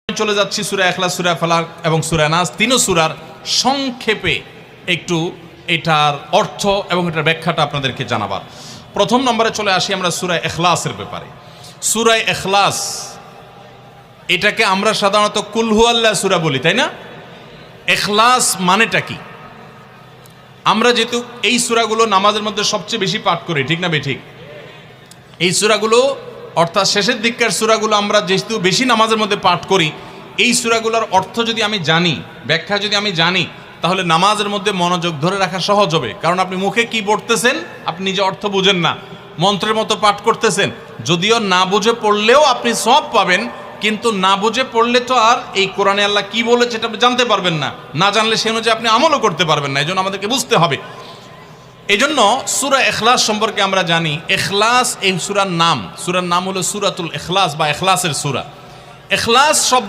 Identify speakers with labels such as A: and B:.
A: চলে যাচ্ছি সূরা ইখলাস, সূরা ফালাক এবং সূরা নাস, তিনও সূরার সংক্ষেপে একটু এটার অর্থ এবং এটার ব্যাখ্যাটা আপনাদেরকে জানাবার। প্রথম নম্বরে চলে আসি আমরা সূরা ইখলাসের ব্যাপারে। সূরা ইখলাস এটাকে আমরা সাধারণত কুল হুয়াল্লাহ সূরা বলি, তাই না? ইখলাস মানেটা কি? আমরা যেহেতু এই সূরাগুলো নামাজের মধ্যে সবচেয়ে বেশি পাঠ করি, ঠিক না বেঠিক? এই সূরাগুলো অর্থাৎ শেষের দিককার সূরাগুলো আমরা যেহেতু বেশি নামাজের মধ্যে পাঠ করি, এই সূরাগুলোর অর্থ যদি আমি জানি, ব্যাখ্যা যদি আমি জানি, তাহলে নামাজের মধ্যে মনোযোগ ধরে রাখা সহজ হবে। কারণ আপনি মুখে কি পড়তেছেন আপনি নিজে অর্থ বুঝেন না, মন্ত্রের মতো পাঠ করতেছেন। যদিও না বুঝে পড়লেও আপনি সওয়াব পাবেন, কিন্তু না বুঝে পড়লে তো আর এই কোরআনে আল্লাহ কি বলেছে এটা আপনি জানতে পারবেন না, না জানলে সে অনুযায়ী আপনি আমলও করতে পারবেন না। এই জন্য আমাদেরকে বুঝতে হবে। এই জন্য সূরা ইখলাস সম্পর্কে আমরা জানি, ইখলাস এই সূরার নাম হলো সূরাতুল ইখলাস বা ইখলাসের সূরা। ইখলাস শব্দ